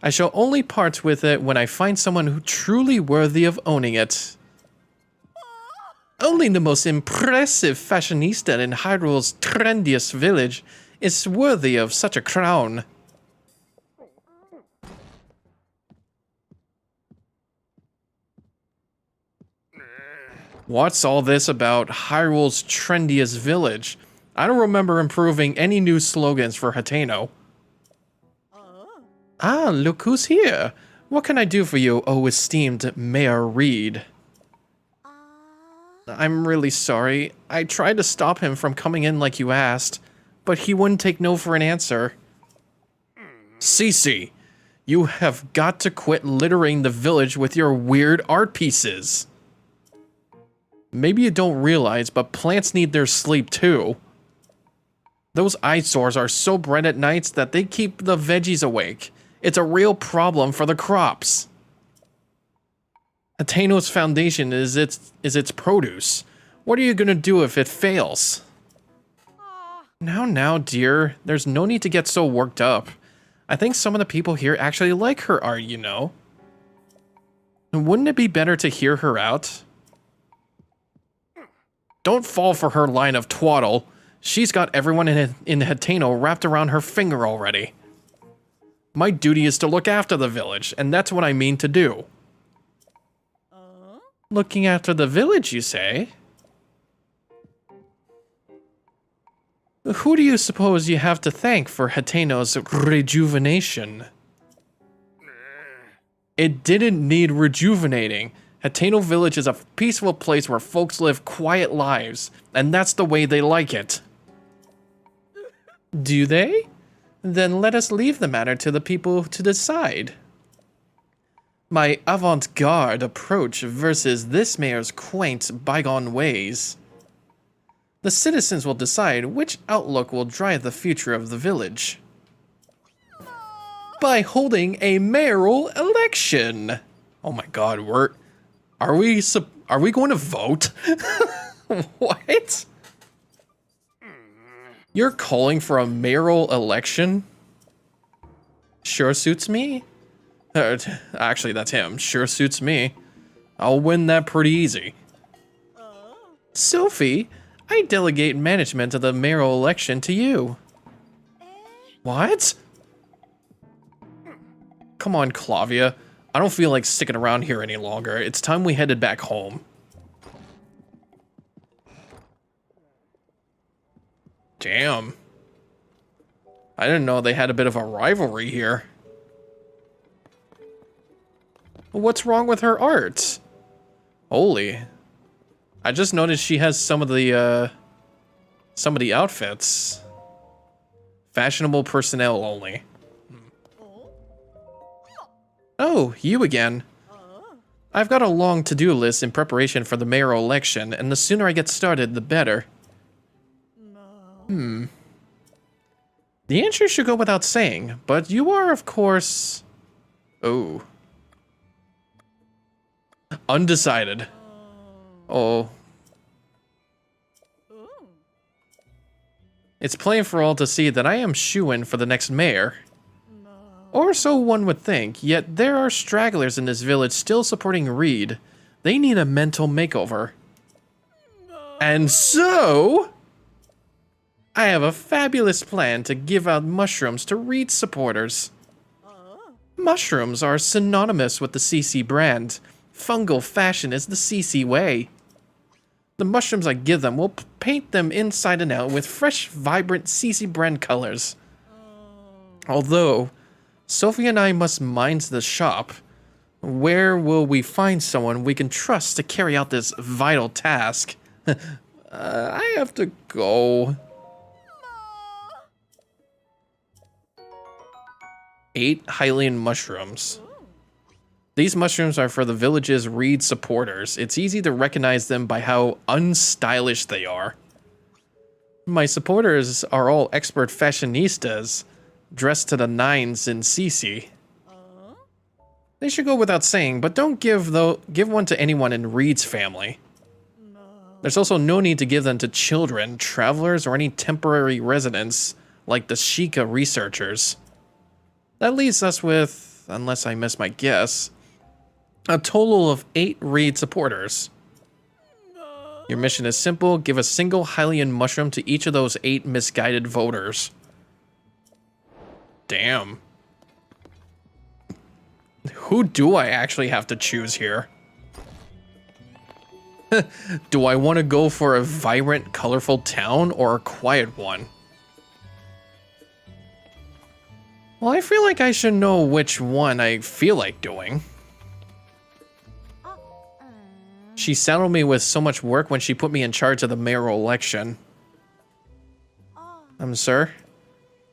I shall only part with it when I find someone who truly worthy of owning it. Only the most impressive fashionista in Hyrule's trendiest village is worthy of such a crown. What's all this about Hyrule's trendiest village? I don't remember improving any new slogans for Hateno. Ah, look who's here. What can I do for you, oh esteemed Mayor Reed? I'm really sorry. I tried to stop him from coming in like you asked, but he wouldn't take no for an answer. Cece, you have got to quit littering the village with your weird art pieces. Maybe you don't realize, but plants need their sleep too. Those eyesores are so bright at nights that they keep the veggies awake. It's a real problem for the crops. Hateno's foundation is its produce. What are you gonna do if it fails? Now, dear, there's no need to get so worked up. I think some of the people here actually like her art, you know. Wouldn't it be better to hear her out? Don't fall for her line of twaddle. She's got everyone in Hateno wrapped around her finger already. My duty is to look after the village, and that's what I mean to do. Looking after the village, you say? Who do you suppose you have to thank for Hateno's rejuvenation? It didn't need rejuvenating. Hateno Village is a peaceful place where folks live quiet lives, and that's the way they like it. Do they? Then let us leave the matter to the people to decide. My avant-garde approach versus this mayor's quaint, bygone ways. The citizens will decide which outlook will drive the future of the village. By holding a mayoral election. Oh my god, are we going to vote? What? You're calling for a mayoral election? Sure suits me. Actually, that's him. Sure suits me. I'll win that pretty easy. Sophie, I delegate management of the mayoral election to you. What? Come on, Clavia. I don't feel like sticking around here any longer. It's time we headed back home. Damn. I didn't know they had a bit of a rivalry here. What's wrong with her art? Holy. I just noticed she has some of the outfits. Fashionable personnel only. Oh, you again. I've got a long to-do list in preparation for the mayoral election, and the sooner I get started, the better. The answer should go without saying, but you are, of course... Oh. Undecided. Oh. It's plain for all to see that I am shoo-in for the next mayor. Or so one would think, yet there are stragglers in this village still supporting Reed. They need a mental makeover. And so... I have a fabulous plan to give out mushrooms to Reed supporters. Mushrooms are synonymous with the CC brand. Fungal fashion is the CC way. The mushrooms I give them will paint them inside and out with fresh, vibrant CC brand colors. Although, Sophie and I must mind the shop. Where will we find someone we can trust to carry out this vital task? I have to go. 8 Hylian mushrooms. These mushrooms are for the village's Reed supporters. It's easy to recognize them by how unstylish they are. My supporters are all expert fashionistas, dressed to the nines in CC. They should go without saying, but don't give one to anyone in Reed's family. There's also no need to give them to children, travelers, or any temporary residents, like the Sheikah researchers. That leaves us with unless I miss my guess, a total of 8 Reed supporters. Your mission is simple. Give a single Hylian mushroom to each of those 8 misguided voters. Damn. Who do I actually have to choose here? Do I want to go for a vibrant, colorful town or a quiet one? Well, I feel like I should know which one I feel like doing. She saddled me with so much work when she put me in charge of the mayoral election. Sir?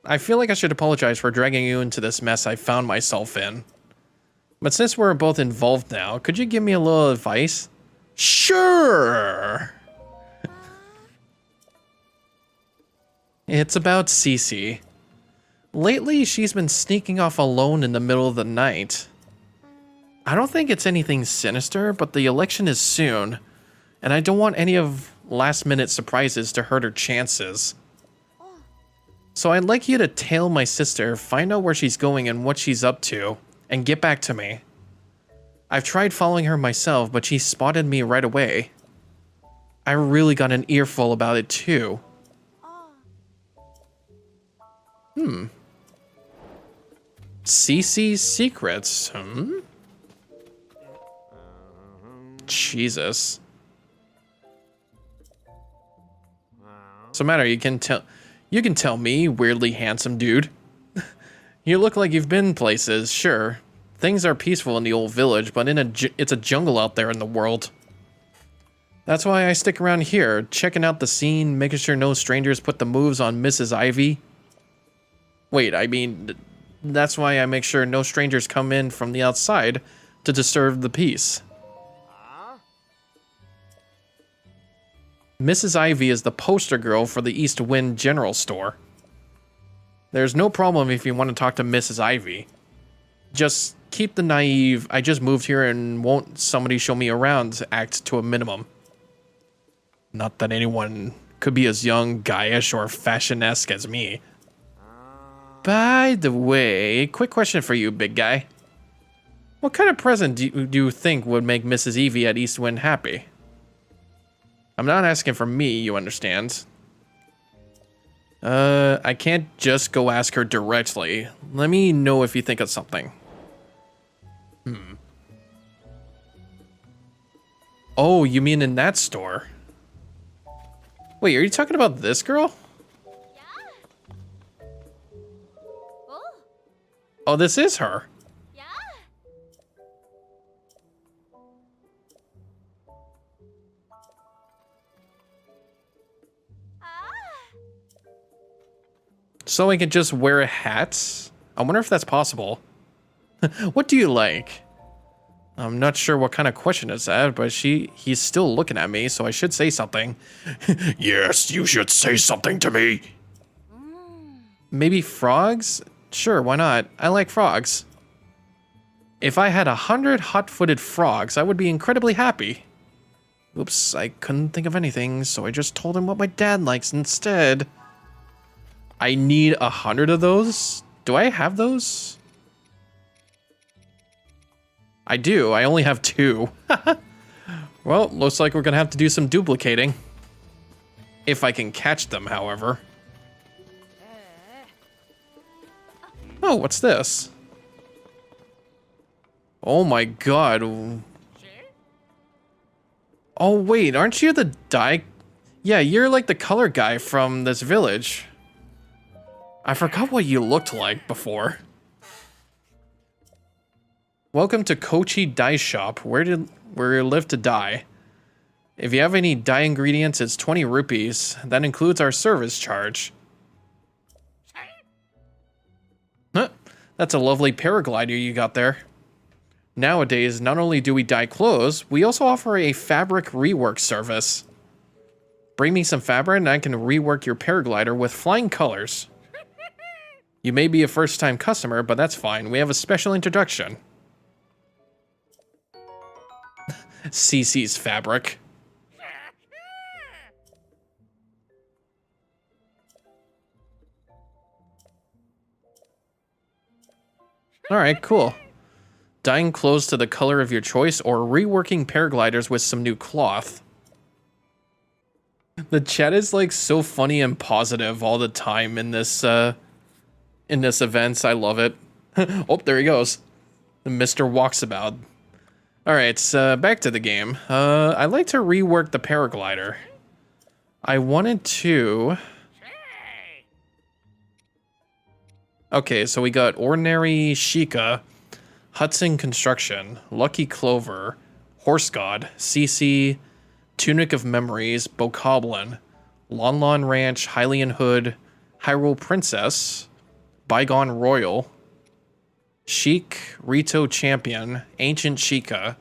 I feel like I should apologize for dragging you into this mess I found myself in. But since we're both involved now, could you give me a little advice? Sure! It's about Cece. Lately, she's been sneaking off alone in the middle of the night. I don't think it's anything sinister, but the election is soon, and I don't want any of last-minute surprises to hurt her chances. So I'd like you to tail my sister, find out where she's going and what she's up to, and get back to me. I've tried following her myself, but she spotted me right away. I really got an earful about it too. Cece's secrets, Jesus. What's the matter? You can tell me, weirdly handsome dude. You look like you've been places, sure. Things are peaceful in the old village, but it's a jungle out there in the world. That's why I stick around here, checking out the scene, making sure no strangers put the moves on Mrs. Ivy. Wait, I mean, that's why I make sure no strangers come in from the outside to disturb the peace. Mrs. Ivy is the poster girl for the East Wind General Store. There's no problem if you want to talk to Mrs. Ivy. Just keep the naive, I just moved here and won't somebody show me around act to a minimum. Not that anyone could be as young, guyish, or fashion-esque as me. By the way, quick question for you, big guy. What kind of present do you think would make Mrs. Evie at Eastwind happy? I'm not asking for me, you understand. I can't just go ask her directly. Let me know if you think of something. Oh, you mean in that store? Wait, are you talking about this girl? Oh, this is her. So I can just wear a hat? I wonder if that's possible. What do you like? I'm not sure what kind of question is that, but he's still looking at me, so I should say something. Yes, you should say something to me. Maybe frogs? Sure, why not? I like frogs. If I had 100 hot-footed frogs, I would be incredibly happy. Oops, I couldn't think of anything, so I just told him what my dad likes instead. I need 100 of those? Do I have those? I do. I only have 2. Well, looks like we're gonna have to do some duplicating. If I can catch them, however. Oh, what's this? Oh my god. Oh wait, aren't you the dye? Yeah, you're like the color guy from this village. I forgot what you looked like before. Welcome to Kochi Dye Shop, where you live to dye. If you have any dye ingredients, it's 20 rupees. That includes our service charge. Huh, that's a lovely paraglider you got there. Nowadays, not only do we dye clothes, we also offer a fabric rework service. Bring me some fabric and I can rework your paraglider with flying colors. You may be a first-time customer, but that's fine. We have a special introduction. CC's fabric. Alright, cool. Dyeing clothes to the color of your choice or reworking paragliders with some new cloth. The chat is like so funny and positive all the time in this event. I love it. Oh, there he goes. The Mr. Walksabout. Alright, back to the game. I'd like to rework the paraglider. I wanted to... Okay, so we got Ordinary Sheikah, Hudson Construction, Lucky Clover, Horse God, CC, Tunic of Memories, Bokoblin, Lon Lon Ranch, Hylian Hood, Hyrule Princess, Bygone Royal, Sheik, Rito Champion, Ancient Sheikah,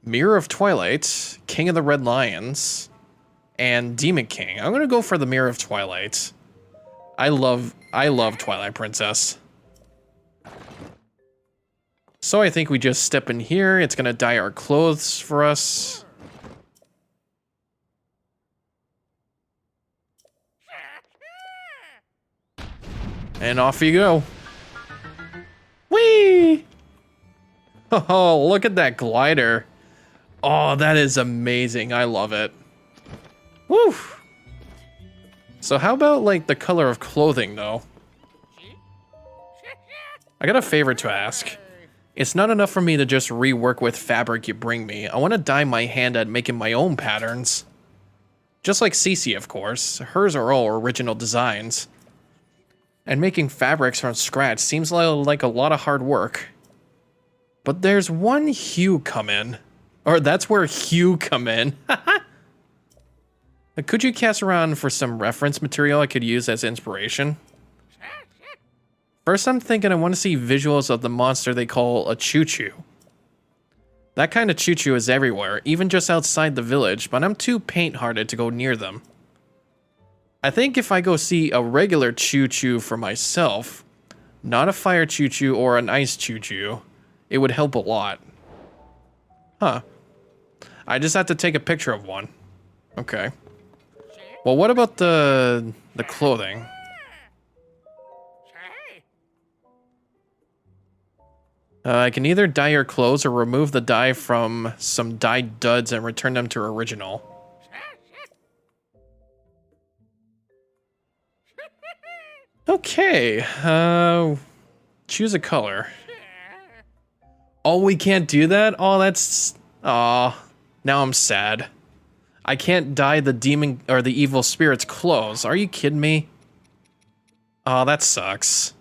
Mirror of Twilight, King of the Red Lions, and Demon King. I'm gonna go for the Mirror of Twilight. I love Twilight Princess. So I think we just step in here. It's gonna dye our clothes for us. And off you go. Whee! Oh, look at that glider. Oh, that is amazing. I love it. Woo! So how about, like, the color of clothing, though? I got a favor to ask. It's not enough for me to just rework with fabric you bring me. I want to dye my hand at making my own patterns. Just like Cece, of course. Hers are all original designs. And making fabrics from scratch seems like a lot of hard work. But there's one hue come in. Or that's where hue come in. Could you cast around for some reference material I could use as inspiration? First, I'm thinking I want to see visuals of the monster they call a choo-choo. That kind of choo-choo is everywhere, even just outside the village, but I'm too paint-hearted to go near them. I think if I go see a regular choo-choo for myself, not a fire choo-choo or an ice choo-choo, it would help a lot. Huh. I just have to take a picture of one. Okay. Well, what about the clothing? I can either dye your clothes or remove the dye from some dyed duds and return them to original. Okay, choose a color. Oh, we can't do that? Oh, that's... Aw, now I'm sad. I can't dye the demon or the evil spirit's clothes. Are you kidding me? Oh, that sucks.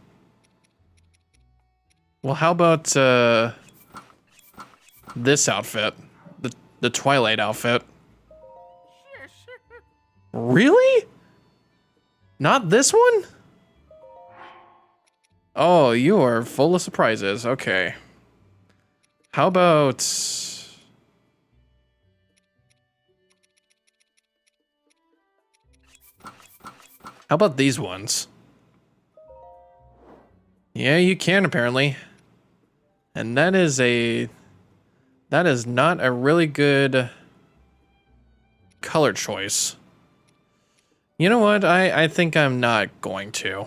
Well, how about this outfit? The Twilight outfit. Really? Not this one? Oh, you are full of surprises. Okay. How about... How about these ones? Yeah, you can apparently. And that is not a really good color choice. You know what? I think I'm not going to.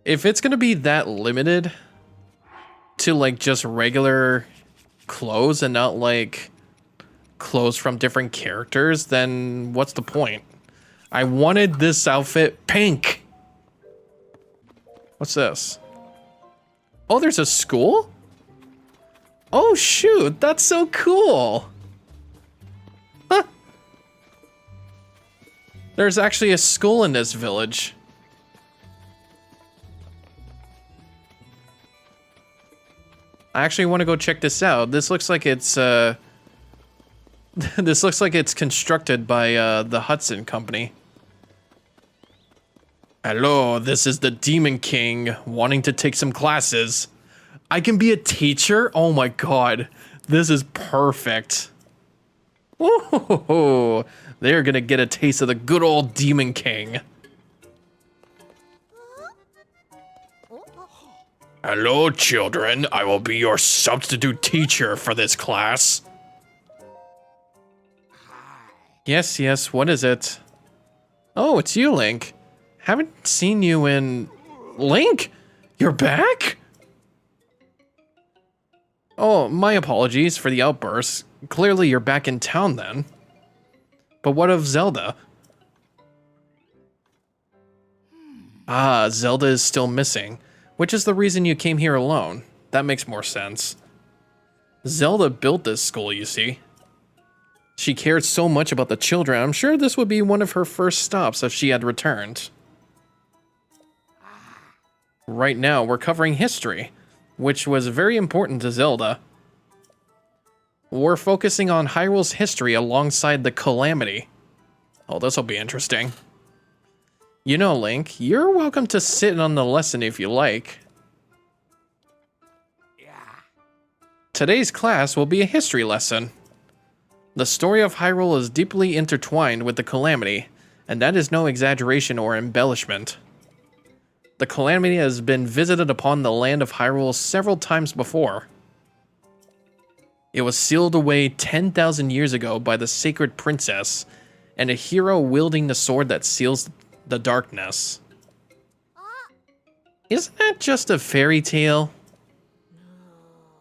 If it's gonna be that limited to like just regular clothes and not like clothes from different characters, then what's the point? I wanted this outfit pink. What's this? Oh, there's a school? Oh shoot, that's so cool. Huh. There's actually a school in this village. I actually want to go check this out. This looks like it's this looks like it's constructed by the Hudson Company. Hello, this is the Demon King wanting to take some classes. I can be a teacher? Oh my god, this is perfect. Whoa, they're gonna get a taste of the good old Demon King. Hello, children. I will be your substitute teacher for this class. Yes, yes, what is it? Oh, it's you, Link. Haven't seen you in... Link? You're back? Oh, my apologies for the outburst. Clearly you're back in town then. But what of Zelda? Ah, Zelda is still missing, which is the reason you came here alone. That makes more sense. Zelda built this school, you see. She cared so much about the children, I'm sure this would be one of her first stops if she had returned. Right now, we're covering history, which was very important to Zelda. We're focusing on Hyrule's history alongside the Calamity. Oh, this'll be interesting. You know, Link, you're welcome to sit on the lesson if you like. Today's class will be a history lesson. The story of Hyrule is deeply intertwined with the Calamity, and that is no exaggeration or embellishment. The Calamity has been visited upon the land of Hyrule several times before. It was sealed away 10,000 years ago by the Sacred Princess, and a hero wielding the sword that seals the darkness. Isn't that just a fairy tale?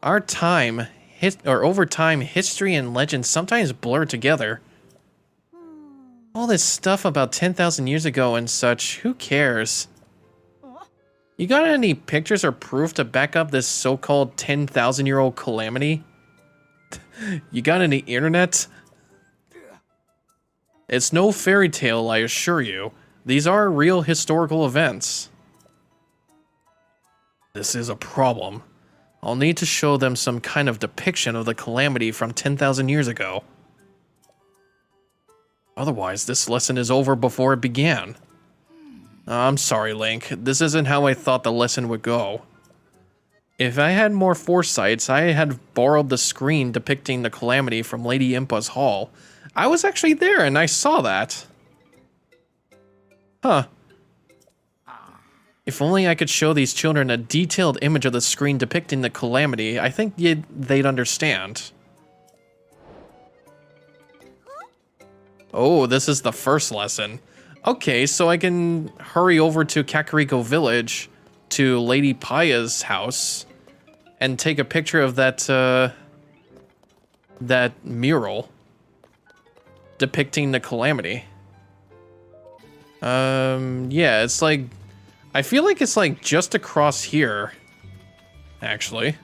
Over time, history and legend sometimes blur together. All this stuff about 10,000 years ago and such, who cares? You got any pictures or proof to back up this so-called 10,000-year-old calamity? You got any internet? It's no fairy tale, I assure you. These are real historical events. This is a problem. I'll need to show them some kind of depiction of the calamity from 10,000 years ago. Otherwise, this lesson is over before it began. I'm sorry, Link. This isn't how I thought the lesson would go. If I had more foresight, I had borrowed the screen depicting the calamity from Lady Impa's hall. I was actually there and I saw that. Huh. If only I could show these children a detailed image of the screen depicting the calamity, I think they'd understand. Oh, this is the first lesson. Okay, so I can hurry over to Kakariko Village, to Lady Paya's house, and take a picture of that mural depicting the calamity. Yeah, it's like, I feel like it's like just across here, actually.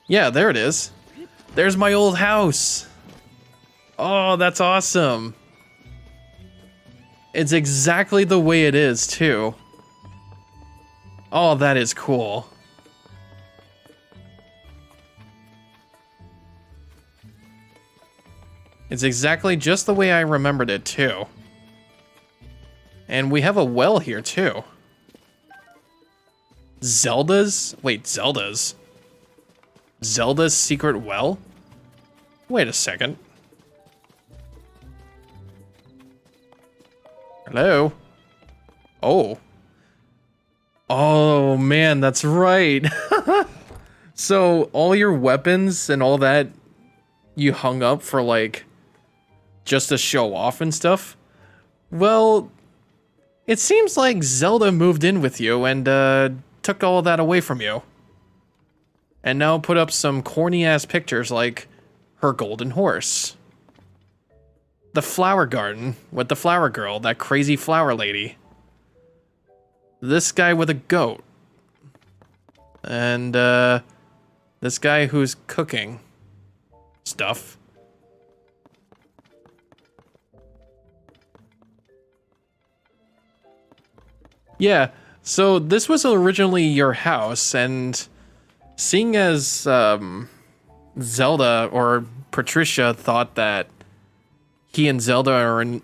Yeah, there it is. There's my old house. Oh, that's awesome. It's exactly the way it is, too. Oh, that is cool. It's exactly just the way I remembered it, too. And we have a well here, too. Zelda's? Wait, Zelda's? Zelda's secret well? Wait a second. Hello? Oh. Oh, man, that's right. So, all your weapons and all that you hung up for, like, just to show off and stuff? Well, it seems like Zelda moved in with you and, took all that away from you. And now put up some corny-ass pictures like her golden horse. The flower garden with the flower girl, that crazy flower lady. This guy with a goat. And, this guy who's cooking stuff. Yeah, so this was originally your house, and seeing as Zelda or Patricia thought that he and Zelda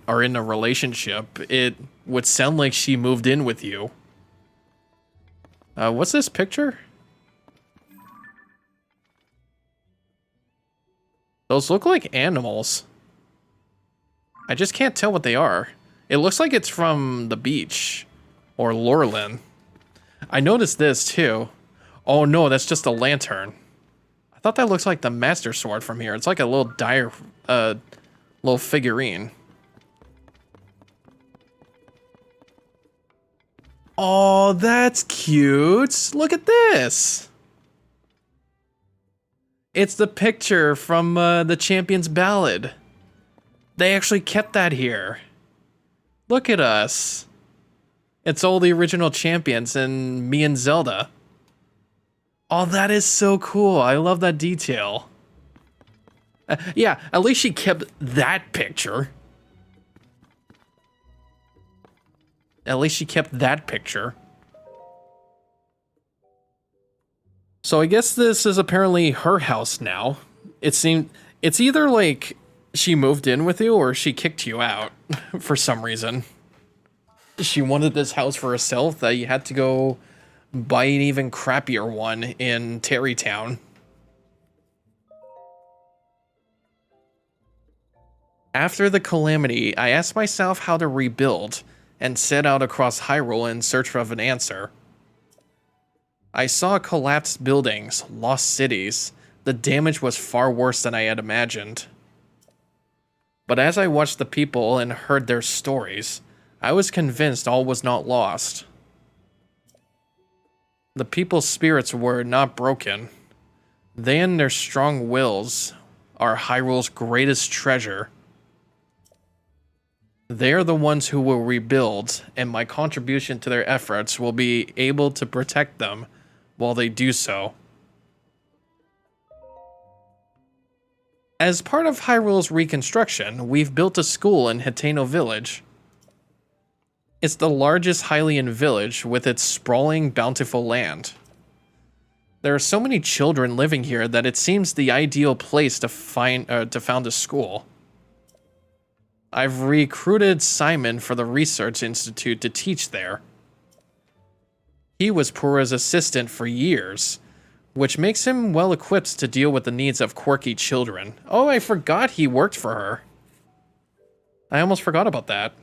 are in a relationship, it would sound like she moved in with you. What's this picture? Those look like animals. I just can't tell what they are. It looks like it's from the beach. Or Lorelin. I noticed this too. Oh no, that's just a lantern. I thought that looks like the Master Sword from here. It's like a little little figurine. Oh, that's cute. Look at this. It's the picture from the Champion's Ballad. They actually kept that here. Look at us. It's all the original champions and me and Zelda. Oh, that is so cool. I love that detail. Yeah, at least she kept that picture. At least she kept that picture. So I guess this is apparently her house now. It's either like she moved in with you or she kicked you out for some reason. She wanted this house for herself that you had to go buy an even crappier one in Terrytown. After the calamity, I asked myself how to rebuild and set out across Hyrule in search of an answer. I saw collapsed buildings, lost cities. The damage was far worse than I had imagined. But as I watched the people and heard their stories, I was convinced all was not lost. The people's spirits were not broken. They and their strong wills are Hyrule's greatest treasure. They are the ones who will rebuild, and my contribution to their efforts will be able to protect them while they do so. As part of Hyrule's reconstruction, we've built a school in Hateno Village. It's the largest Hylian village with its sprawling, bountiful land. There are so many children living here that it seems the ideal place to found a school. I've recruited Simon for the Research Institute to teach there. He was Pura's assistant for years, which makes him well equipped to deal with the needs of quirky children. Oh, I forgot he worked for her. I almost forgot about that.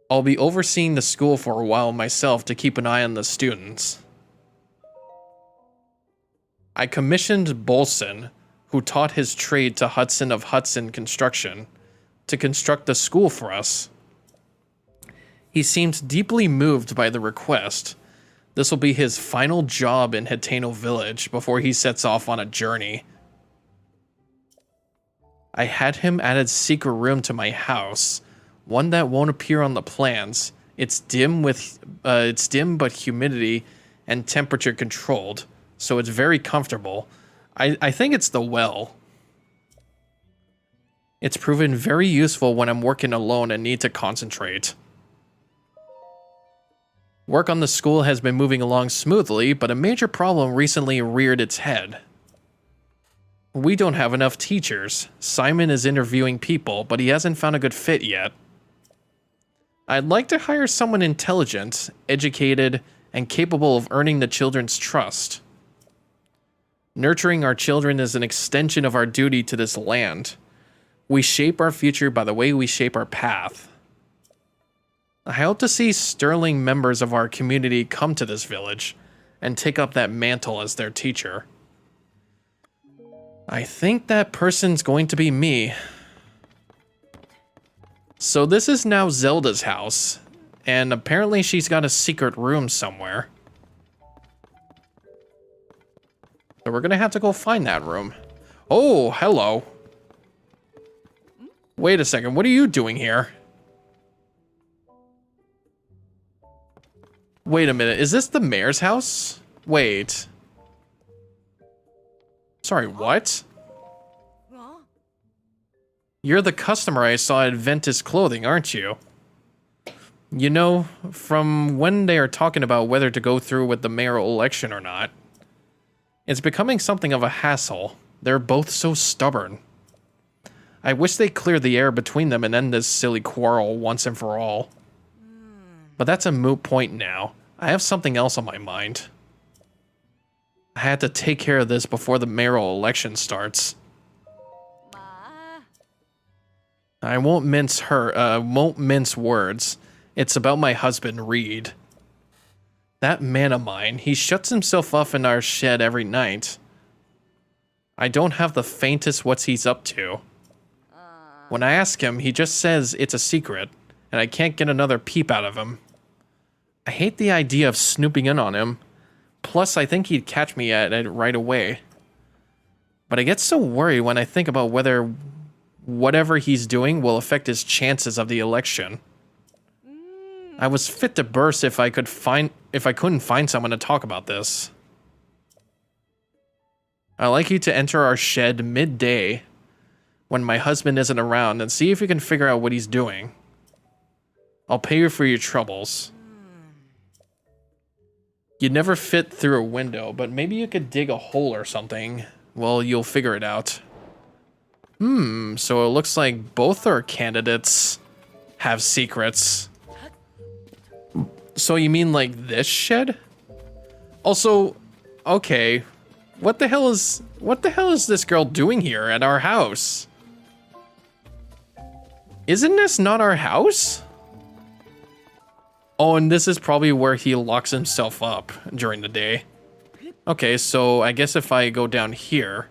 I'll be overseeing the school for a while myself to keep an eye on the students. I commissioned Bolson, who taught his trade to Hudson of Hudson Construction, to construct the school for us. He seemed deeply moved by the request. This will be his final job in Hateno Village before he sets off on a journey. I had him add a secret room to my house, one that won't appear on the plans. It's dim but humidity and temperature controlled, so it's very comfortable. I think it's the well. It's proven very useful when I'm working alone and need to concentrate. Work on the school has been moving along smoothly, but a major problem recently reared its head. We don't have enough teachers. Simon is interviewing people, but he hasn't found a good fit yet. I'd like to hire someone intelligent, educated, and capable of earning the children's trust. Nurturing our children is an extension of our duty to this land. We shape our future by the way we shape our path. I hope to see sterling members of our community come to this village and take up that mantle as their teacher. I think that person's going to be me. So this is now Zelda's house, and apparently she's got a secret room somewhere. So we're gonna have to go find that room. Oh, hello. Wait a second, what are you doing here? Wait a minute, is this the mayor's house? Wait. Sorry, what? You're the customer I saw at Ventus Clothing, aren't you? You know, from when they are talking about whether to go through with the mayoral election or not, it's becoming something of a hassle. They're both so stubborn. I wish they cleared the air between them and end this silly quarrel once and for all. But that's a moot point now. I have something else on my mind. I had to take care of this before the mayoral election starts. I won't mince words. It's about my husband, Reed. That man of mine, he shuts himself off in our shed every night. I don't have the faintest what he's up to. When I ask him, he just says it's a secret, and I can't get another peep out of him. I hate the idea of snooping in on him, Plus, I think he'd catch me at it right away. But I get so worried when I think about whether whatever he's doing will affect his chances of the election. I was fit to burst if I couldn't find someone to talk about this. I'd like you to enter our shed midday when my husband isn't around and see if you can figure out what he's doing. I'll pay you for your troubles. You'd never fit through a window, but maybe you could dig a hole or something. Well, you'll figure it out. So it looks like both our candidates have secrets. So you mean like this shed? Also, okay, what the hell is this girl doing here at our house? Isn't this not our house? Oh, and this is probably where he locks himself up during the day. Okay, so I guess if I go down here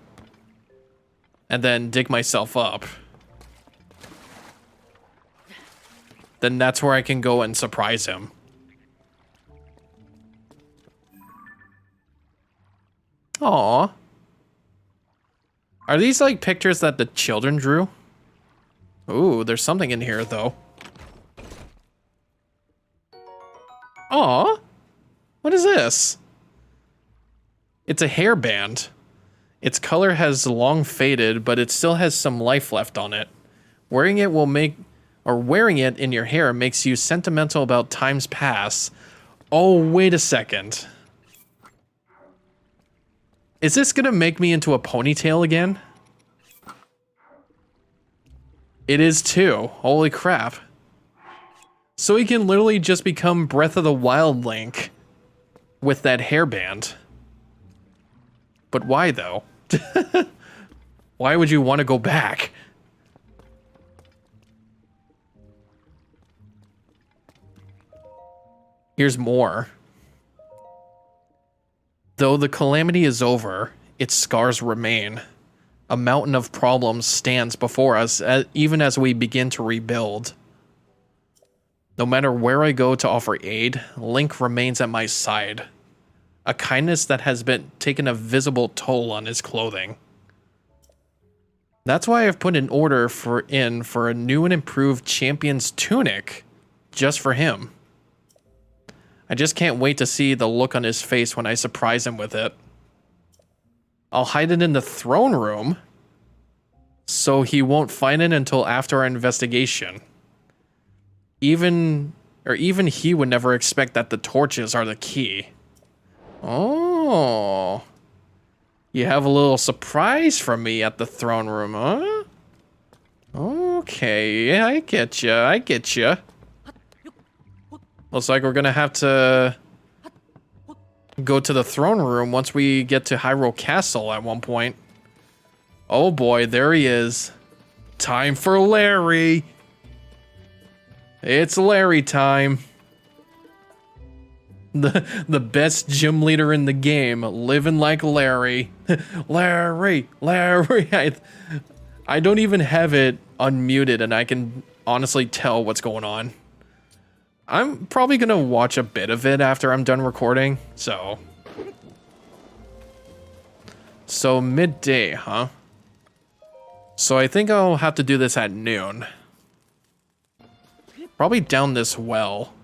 and then dig myself up, then that's where I can go and surprise him. Aww. Are these like pictures that the children drew? Ooh, there's something in here though. Aww. What is this? It's a hairband. Its color has long faded, but it still has some life left on it. Wearing it in your hair makes you sentimental about times past. Oh, wait a second. Is this gonna make me into a ponytail again? It is too. Holy crap. So he can literally just become Breath of the Wild Link with that hairband. But why though? Why would you want to go back? Here's more. Though the calamity is over, its scars remain. A mountain of problems stands before us, even as we begin to rebuild. No matter where I go to offer aid, Link remains at my side. A kindness that has been taken a visible toll on his clothing. That's why I've put an order for a new and improved champion's tunic, just for him. I just can't wait to see the look on his face when I surprise him with it. I'll hide it in the throne room, so he won't find it until after our investigation. Even he would never expect that the torches are the key. Oh. You have a little surprise for me at the throne room, huh? Okay, yeah, I get ya. Looks like we're gonna have to go to the throne room once we get to Hyrule Castle at one point. Oh boy, there he is. Time for Larry. It's Larry time. The best gym leader in the game, living like Larry. Larry. I don't even have it unmuted and I can honestly tell what's going on. I'm probably gonna watch a bit of it after I'm done recording, so midday, huh? So I think I'll have to do this at noon. Probably down this well.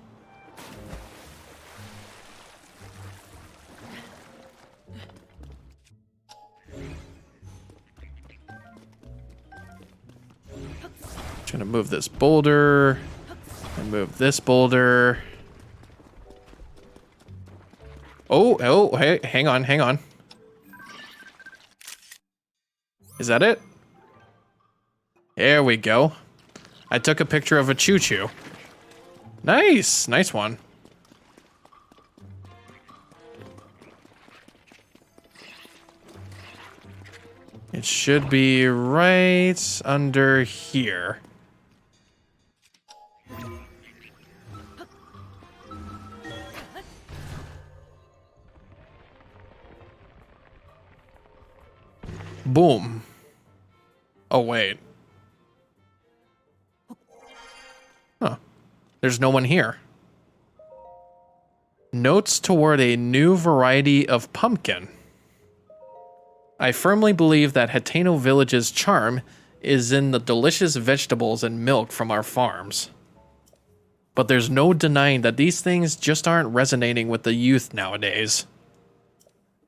Trying to move this boulder. And move this boulder. Oh, hey, hang on. Is that it? There we go. I took a picture of a choo-choo. Nice one. It should be right under here. Boom. Oh, wait. Huh. There's no one here. Notes toward a new variety of pumpkin. I firmly believe that Hateno Village's charm is in the delicious vegetables and milk from our farms. But there's no denying that these things just aren't resonating with the youth nowadays.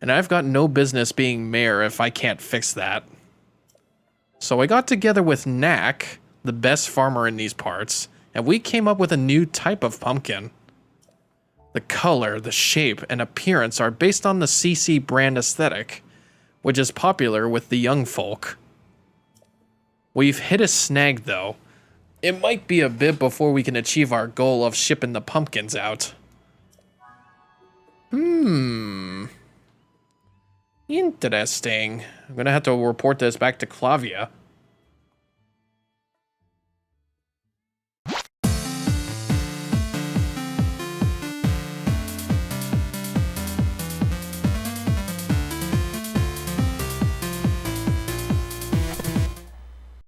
And I've got no business being mayor if I can't fix that. So I got together with Knack, the best farmer in these parts, and we came up with a new type of pumpkin. The color, the shape, and appearance are based on the CC brand aesthetic, which is popular with the young folk. We've hit a snag though. It might be a bit before we can achieve our goal of shipping the pumpkins out. Interesting. I'm gonna have to report this back to Clavia.